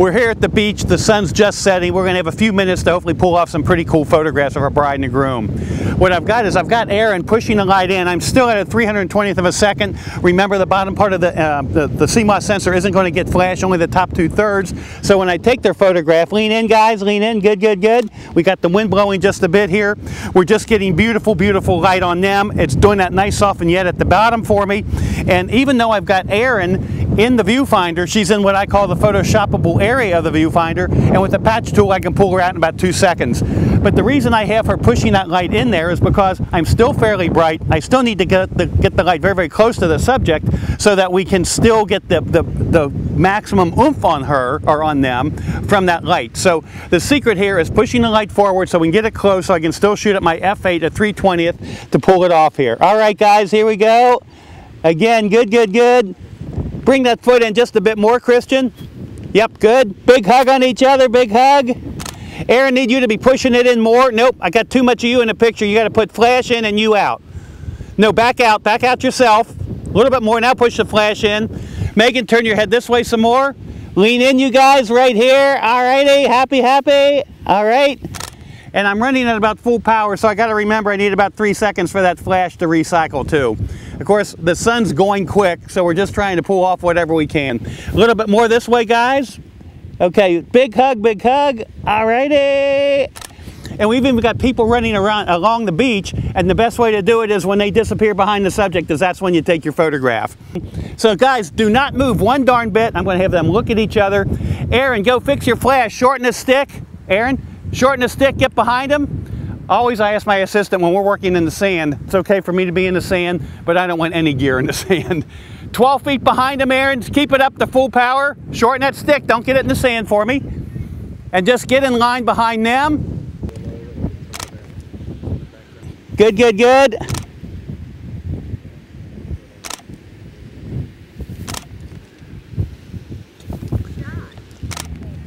We're here at the beach, the sun's just setting. We're going to have a few minutes to hopefully pull off some pretty cool photographs of our bride and the groom. What I've got is I've got Aaron pushing the light in. I'm still at a 320th of a second. Remember, the bottom part of the CMOS sensor isn't going to get flash, only the top 2/3. So when I take their photograph, lean in guys, lean in, good, good, good. We got the wind blowing just a bit here. We're just getting beautiful, beautiful light on them. It's doing that nice soft vignette at the bottom for me. And even though I've got Aaron in the viewfinder, she's in what I call the photoshoppable area of the viewfinder, and with the patch tool I can pull her out in about 2 seconds. But the reason I have her pushing that light in there is because I'm still fairly bright. I still need to get the light very, very close to the subject so that we can still get the maximum oomph on her, or on them, from that light. So the secret here is pushing the light forward so we can get it close, so I can still shoot at my f8 at 3/20th to pull it off here. All right guys, here we go. Again, good, good, good. Bring that foot in just a bit more, Christian. Yep, good. Big hug on each other, big hug. Aaron, need you to be pushing it in more. Nope, I got too much of you in the picture. You got to put flash in and you out. No, back out yourself. A little bit more, now push the flash in. Megan, turn your head this way some more. Lean in, you guys, right here. All righty, happy, happy. All right. And I'm running at about full power, so I got to remember I need about 3 seconds for that flash to recycle too. Of course, the sun's going quick, so we're just trying to pull off whatever we can. A little bit more this way, guys. Okay, big hug, big hug. All righty. And we've even got people running around along the beach, and the best way to do it is when they disappear behind the subject, because that's when you take your photograph. So guys, do not move one darn bit. I'm going to have them look at each other. Aaron, go fix your flash. Shorten the stick. Aaron, shorten the stick, get behind him. Always I ask my assistant when we're working in the sand, it's okay for me to be in the sand, but I don't want any gear in the sand. 12 feet behind him, Aaron. Keep it up to full power. Shorten that stick. Don't get it in the sand for me. And just get in line behind them. Good, good, good.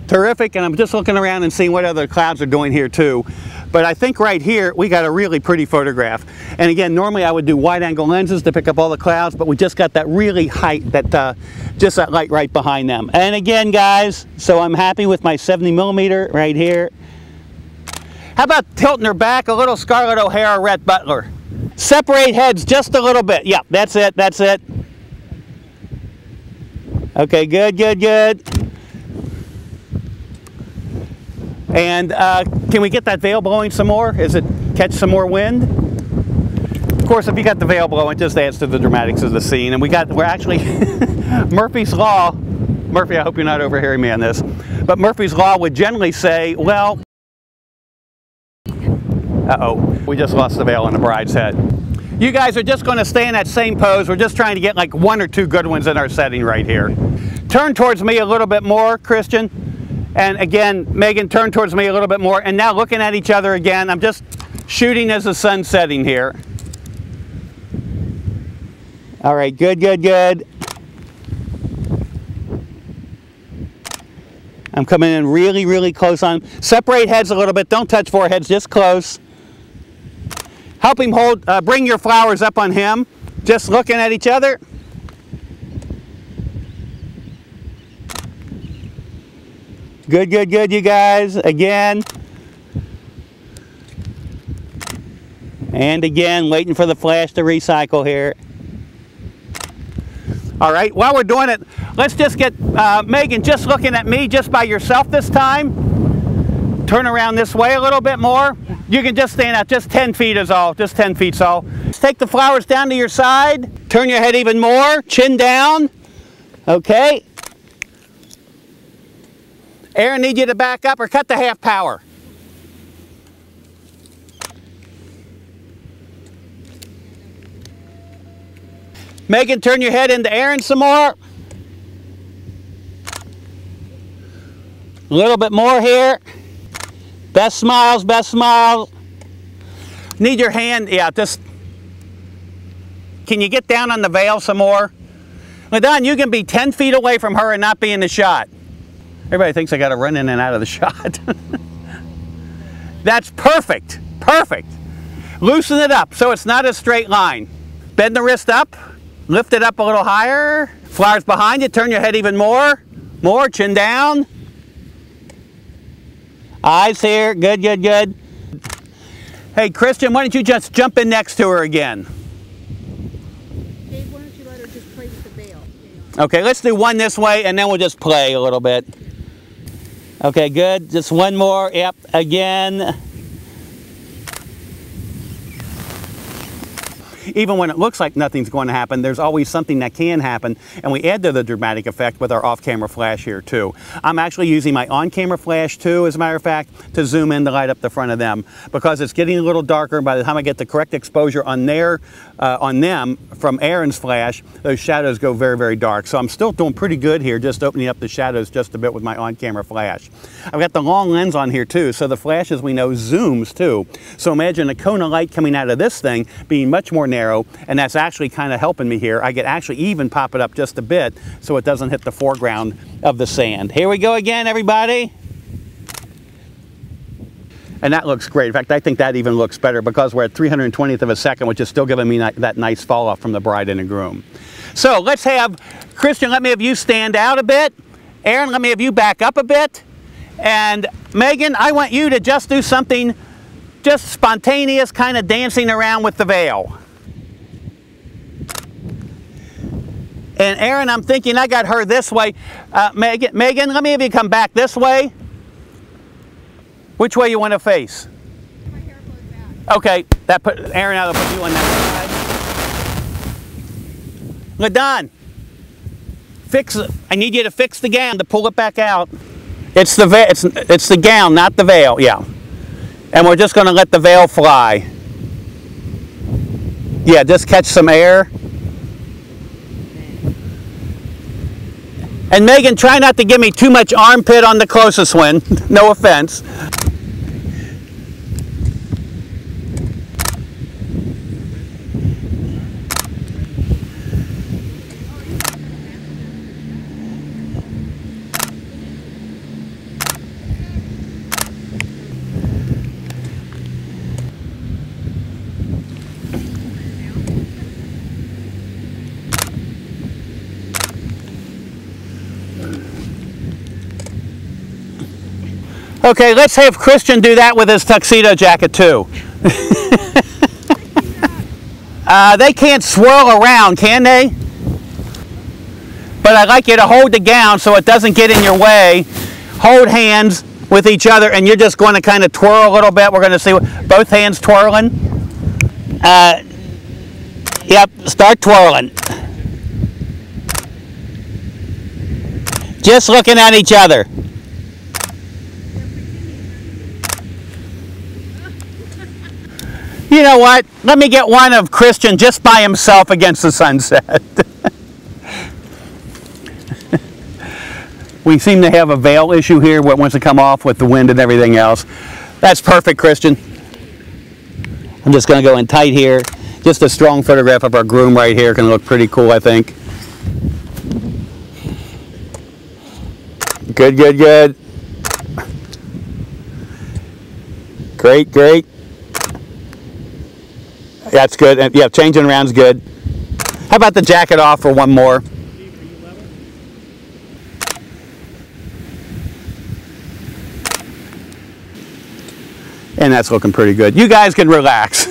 Terrific, and I'm just looking around and seeing what other clouds are doing here too. But I think right here we got a really pretty photograph. And again, normally I would do wide angle lenses to pick up all the clouds, but we just got that really height, just that light right behind them. And again guys, so I'm happy with my 70mm right here. How about tilting her back a little Scarlett O'Hara, Rhett Butler? Separate heads just a little bit. Yeah, that's it, that's it. Okay, good, good, good. And can we get that veil blowing some more? Is it catch some more wind? Of course, if you got the veil blowing, it just adds to the dramatics of the scene. And we're actually, Murphy's Law, Murphy, I hope you're not overhearing me on this, but Murphy's Law would generally say, well, uh-oh, we just lost the veil on the bride's head. You guys are just going to stay in that same pose. We're just trying to get like 1 or 2 good ones in our setting right here. Turn towards me a little bit more, Christian. And again, Megan, turn towards me a little bit more. And now looking at each other again, I'm just shooting as the sun's setting here. All right, good, good, good. I'm coming in really, really close on. Separate heads a little bit. Don't touch foreheads, just close. Help him hold, bring your flowers up on him. Just looking at each other. Good, good, good, you guys. Again. And again, waiting for the flash to recycle here. All right, while we're doing it, let's just get Megan just looking at me just by yourself this time. Turn around this way a little bit more. You can just stand out, just 10 feet is all, just 10 feet's all. Just take the flowers down to your side. Turn your head even more, chin down. Okay. Aaron, need you to back up or cut to half power. Megan, turn your head into Aaron some more. A little bit more here. Best smiles, best smiles. Need your hand, yeah, just, can you get down on the veil some more? LaDon, you can be 10 feet away from her and not be in the shot. Everybody thinks I got to run in and out of the shot. That's perfect, perfect. Loosen it up so it's not a straight line. Bend the wrist up, lift it up a little higher. Flowers behind you, turn your head even more. More, chin down. Eyes here, good, good, good. Hey, Christian, why don't you just jump in next to her again? Dave, why don't you let her just play with the veil? Okay, let's do one this way, and then we'll just play a little bit. Okay, good. Just one more. Yep, again. Even when it looks like nothing's going to happen, there's always something that can happen, and we add to the dramatic effect with our off-camera flash here too. I'm actually using my on-camera flash too, as a matter of fact, to zoom in to light up the front of them, because it's getting a little darker. By the time I get the correct exposure on them from Aaron's flash, those shadows go very, very dark. So I'm still doing pretty good here, just opening up the shadows just a bit with my on-camera flash. I've got the long lens on here too, so the flash, as we know, zooms too. So imagine a cone of light coming out of this thing being much more narrow, and that's actually kind of helping me here. I could actually even pop it up just a bit so it doesn't hit the foreground of the sand. Here we go again, everybody. And that looks great. In fact, I think that even looks better because we're at 320th of a second, which is still giving me that nice fall off from the bride and the groom. So let's have, Christian, let me have you stand out a bit. Aaron, let me have you back up a bit. And Megan, I want you to just do something just spontaneous, kind of dancing around with the veil. And Aaron, I'm thinking I got her this way. Megan, let me have you come back this way. Which way you want to face? My hair goes back. Okay, Aaron, I'll put you on that side. LaDon, fix it. I need you to fix the gown to pull it back out. It's the gown, not the veil. Yeah. And we're just going to let the veil fly. Yeah, just catch some air. And Megan, try not to give me too much armpit on the closest one. No offense. Okay, let's have Christian do that with his tuxedo jacket too. They can't swirl around, can they? But I'd like you to hold the gown so it doesn't get in your way. Hold hands with each other, and you're just going to kind of twirl a little bit. We're going to see both hands twirling. Yep, start twirling. Just looking at each other. You know what? Let me get one of Christian just by himself against the sunset. We seem to have a veil issue here, what wants to come off with the wind and everything else. That's perfect, Christian. I'm just going to go in tight here. Just a strong photograph of our groom right here can look pretty cool, I think. Good, good, good. Great, great. That's good. Yeah, changing around's good. How about the jacket off for one more? And that's looking pretty good. You guys can relax.